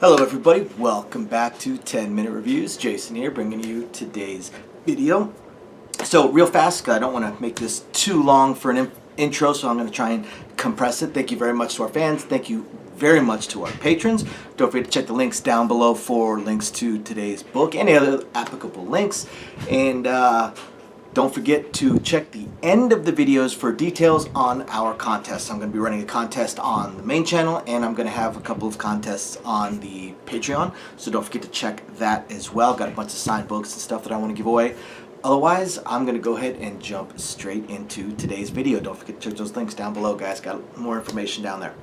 Hello everybody, welcome back to 10-Minute Reviews. Jason here, bringing you today's video. So real fast, I don't want to make this too long for an intro, so I'm going to try and compress it. Thank you very much to our fans. Thank you very much to our patrons. Don't forget to check the links down below for links to today's book, any other applicable links. And don't forget to check the end of the videos for details on our contests. I'm going to be running a contest on the main channel, and I'm going to have a couple of contests on the Patreon. So don't forget to check that as well. Got a bunch of signed books and stuff that I want to give away. Otherwise, I'm going to go ahead and jump straight into today's video. Don't forget to check those links down below, guys. Got more information down there.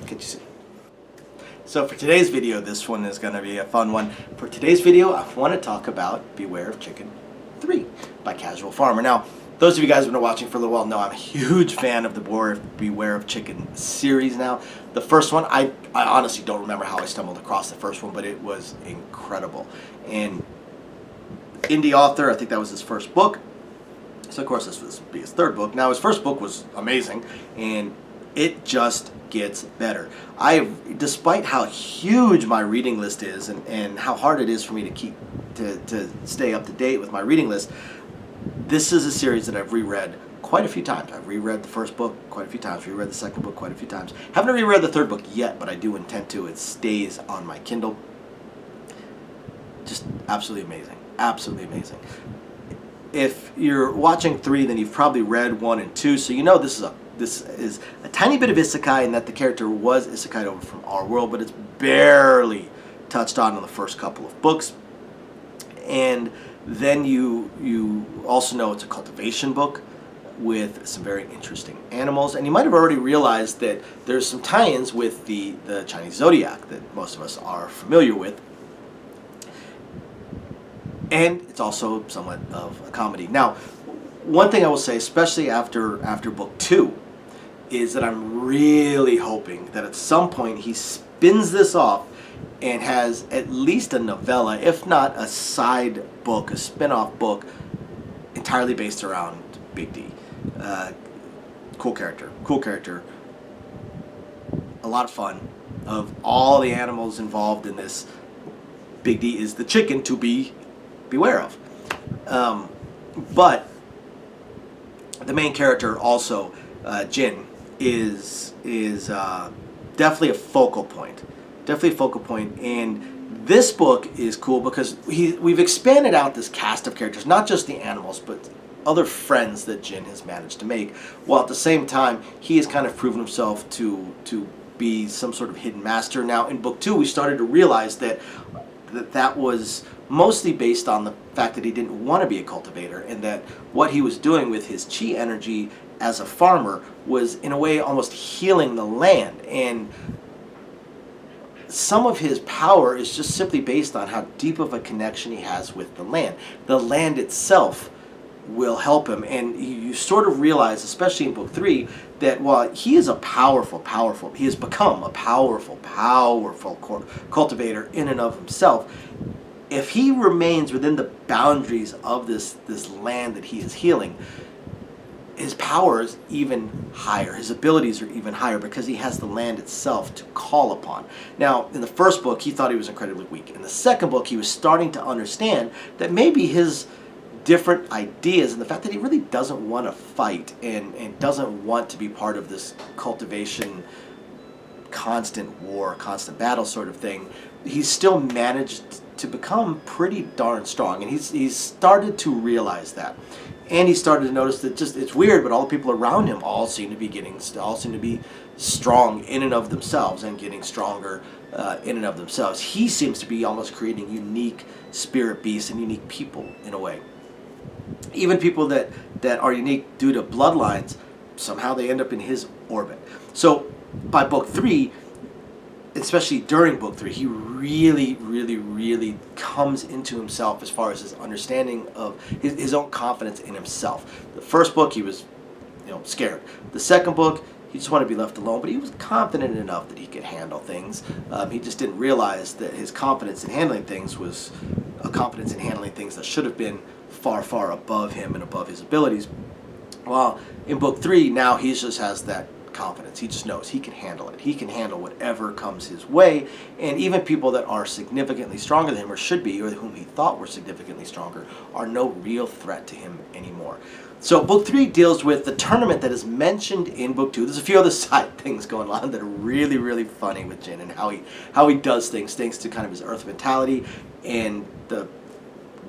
Catch you soon. So for today's video, this one is going to be a fun one. For today's video, I want to talk about Beware of Chicken 3 by Casualfarmer. Now, those of you guys who have been watching for a little while know I'm a huge fan of the Beware of Chicken series now. The first one, I honestly don't remember how I stumbled across the first one, but it was incredible. And indie author, I think that was his first book. So of course this would be his third book. Now his first book was amazing, and it just gets better. Despite how huge my reading list is and how hard it is for me to keep to stay up to date with my reading list, this is a series that I've reread quite a few times. I've reread the first book quite a few times, reread the second book quite a few times. Haven't reread the third book yet, but I do intend to. It stays on my Kindle. Just absolutely amazing. Absolutely amazing. If you're watching 3, then you've probably read 1 and 2, so you know this is a tiny bit of isekai, in that the character was isekai over from our world, but it's barely touched on in the first couple of books. And then you also know it's a cultivation book with some very interesting animals, and you might have already realized that there's some tie-ins with the Chinese zodiac that most of us are familiar with. And it's also somewhat of a comedy. Now, one thing I will say, especially after book 2, is that I'm really hoping that at some point he spins this off and has at least a novella, if not a side book, a spin-off book, entirely based around Big D. Cool character. A lot of fun. Of all the animals involved in this, Big D is the chicken to beware of. But the main character also, Jin, is definitely a focal point. And this book is cool because we've expanded out this cast of characters, not just the animals, but other friends that Jin has managed to make, while at the same time he has kind of proven himself to be some sort of hidden master. Now in book 2 we started to realize that was mostly based on the fact that he didn't want to be a cultivator, and that what he was doing with his chi energy as a farmer was in a way almost healing the land, and some of his power is just simply based on how deep of a connection he has with the land. The land itself will help him, and you sort of realize, especially in book 3, that while he is he has become a powerful cultivator in and of himself, if he remains within the boundaries of this land that he is healing, his power is even higher. His abilities are even higher because he has the land itself to call upon. Now, in the first book, he thought he was incredibly weak. In the second book, he was starting to understand that maybe his different ideas and the fact that he really doesn't want to fight and doesn't want to be part of this cultivation, constant war, constant battle sort of thing, he's still managed to become pretty darn strong, and he's started to realize that. And he started to notice that it's weird, but all the people around him all seem to be strong in and of themselves, and getting stronger in and of themselves. He seems to be almost creating unique spirit beasts and unique people in a way. Even people that are unique due to bloodlines, somehow they end up in his orbit. So by book 3, especially during book 3, he really comes into himself as far as his understanding of his own confidence in himself. The first book, he was scared. The second book, he just wanted to be left alone, but he was confident enough that he could handle things. He just didn't realize that his confidence in handling things was a confidence in handling things that should have been far above him and above his abilities. While in book 3, now he just has that confidence. He just knows he can handle it. He can handle whatever comes his way, and even people that are significantly stronger than him, or should be, or whom he thought were significantly stronger, are no real threat to him anymore. So book 3 deals with the tournament that is mentioned in book 2. There's a few other side things going on that are really, really funny with Jin, and how he does things thanks to kind of his earth mentality and the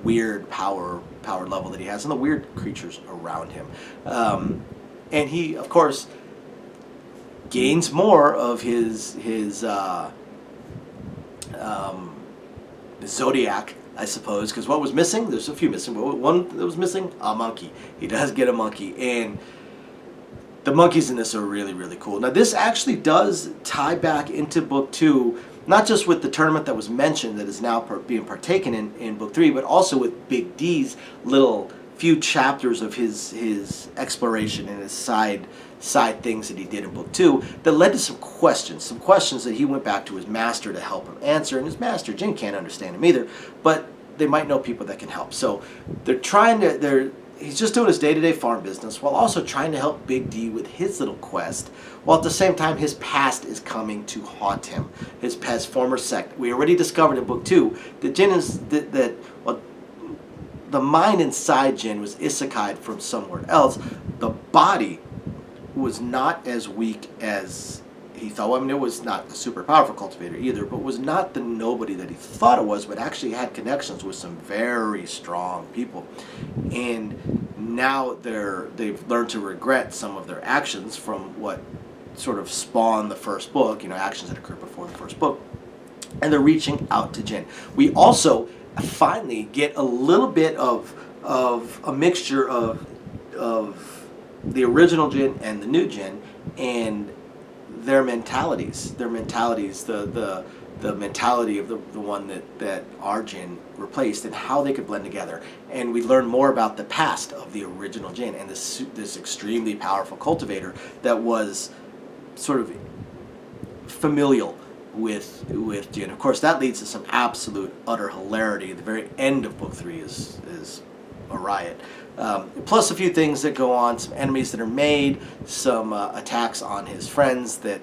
weird power level that he has, and the weird creatures around him. And he, of course, gains more of his zodiac, I suppose, because what was missing? There's a few missing, but one that was missing, a monkey. He does get a monkey, and the monkeys in this are really, really cool. Now, this actually does tie back into book 2, not just with the tournament that was mentioned that is now being partaken in book 3, but also with Big D's little few chapters of his exploration and his side things that he did in book 2 that led to some questions that he went back to his master to help him answer, and his master, Jin, can't understand him either, but they might know people that can help. So he's just doing his day-to-day farm business while also trying to help Big D with his little quest, while at the same time his past is coming to haunt him. His past former sect. We already discovered in book 2 that Jin is the mind inside Jin was isekai'd from somewhere else. The body was not as weak as he thought. I mean, it was not a super powerful cultivator either, but was not the nobody that he thought it was, but actually had connections with some very strong people. And now they've learned to regret some of their actions from what sort of spawned the first book, actions that occurred before the first book. And they're reaching out to Jin. We also finally get a little bit of a mixture of the original Jin and the new Jin, and their mentalities, the mentality of the one that our Jin replaced, and how they could blend together. And we learn more about the past of the original Jin and this extremely powerful cultivator that was sort of familial with Jin. Of course, that leads to some absolute utter hilarity. The very end of book 3 is a riot. Plus a few things that go on, some enemies that are made, some attacks on his friends that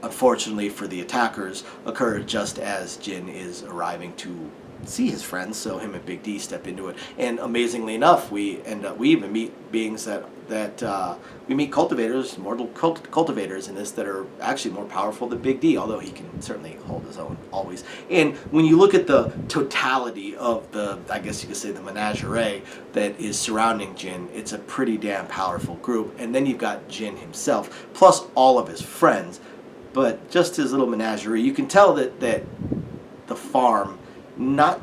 unfortunately for the attackers occur just as Jin is arriving to see his friends. So him and Big D step into it, and amazingly enough, we even meet beings that we meet cultivators, mortal cultivators in this, that are actually more powerful than Big D, although he can certainly hold his own always. And when you look at the totality of I guess you could say the menagerie that is surrounding Jin, it's a pretty damn powerful group. And then you've got Jin himself, plus all of his friends, but just his little menagerie. You can tell that the farm, not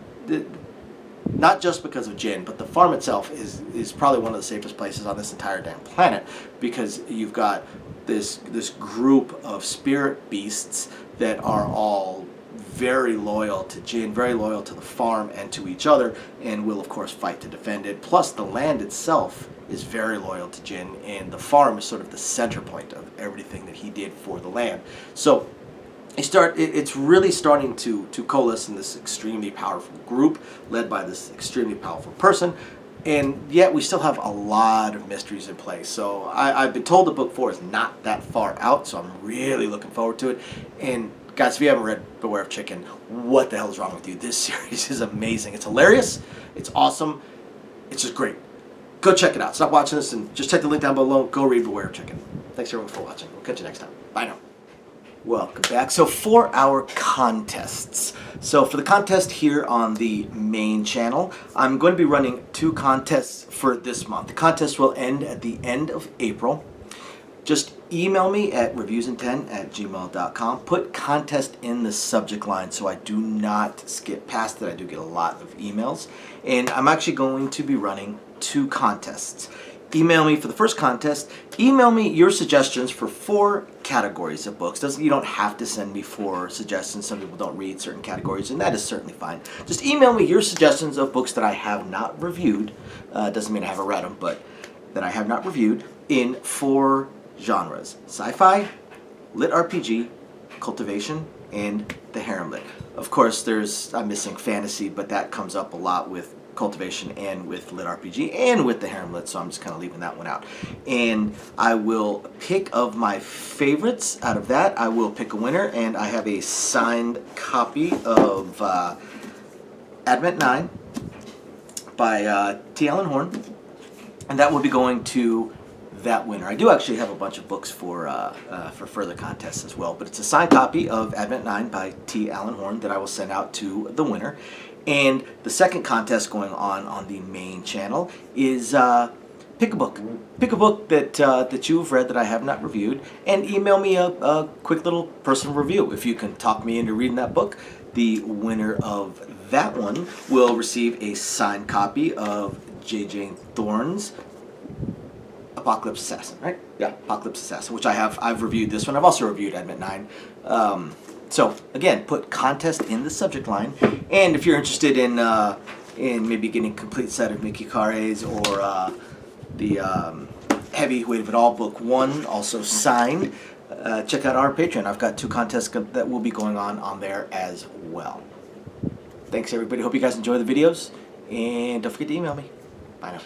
just because of Jin, but the farm itself is probably one of the safest places on this entire damn planet, because you've got this group of spirit beasts that are all very loyal to Jin, very loyal to the farm and to each other, and will of course fight to defend it. Plus the land itself is very loyal to Jin, and the farm is sort of the center point of everything that he did for the land. So it's really starting to coalesce in this extremely powerful group led by this extremely powerful person, and yet we still have a lot of mysteries in place. So I've been told that book 4 is not that far out, so I'm really looking forward to it. And guys, if you haven't read Beware of Chicken, what the hell is wrong with you? This series is amazing. It's hilarious. It's awesome. It's just great. Go check it out. Stop watching this and just check the link down below. Go read Beware of Chicken. Thanks everyone for watching. We'll catch you next time. Bye now. Welcome back. So for our contests. So for the contest here on the main channel, I'm going to be running 2 contests for this month. The contest will end at the end of April. Just email me at reviewsin10@gmail.com. Put contest in the subject line so I do not skip past it. I do get a lot of emails. And I'm actually going to be running 2 contests. Email me for the first contest. Email me your suggestions for 4 categories of books. You don't have to send me 4 suggestions. Some people don't read certain categories, and that is certainly fine. Just email me your suggestions of books that I have not reviewed. Doesn't mean I haven't read them, but that I have not reviewed, in 4 genres: sci-fi, lit RPG, cultivation, and the harem lit. Of course, I'm missing fantasy, but that comes up a lot with cultivation and with lit RPG and with the harem lit, so I'm just kind of leaving that one out. And I will pick of my favorites out of that. I will pick a winner, and I have a signed copy of Advent 9 by T. Allen Horn, and that will be going to that winner. I do actually have a bunch of books for further contests as well, but it's a signed copy of Advent 9 by T. Allen Horn that I will send out to the winner. And the second contest going on the main channel is pick a book. Pick a book that you've read that I have not reviewed, and email me a quick little personal review. If you can talk me into reading that book, the winner of that one will receive a signed copy of J.J. Thorne's Apocalypse Assassin, right? Yeah, Apocalypse Assassin, which I've reviewed this one. I've also reviewed Advent 9. So again, put contest in the subject line, and if you're interested in maybe getting a complete set of Mickey Carre's or the Heavy Weight of It All Book 1, also signed, check out our Patreon. I've got 2 contests that will be going on there as well. Thanks everybody. Hope you guys enjoy the videos, and don't forget to email me. Bye now.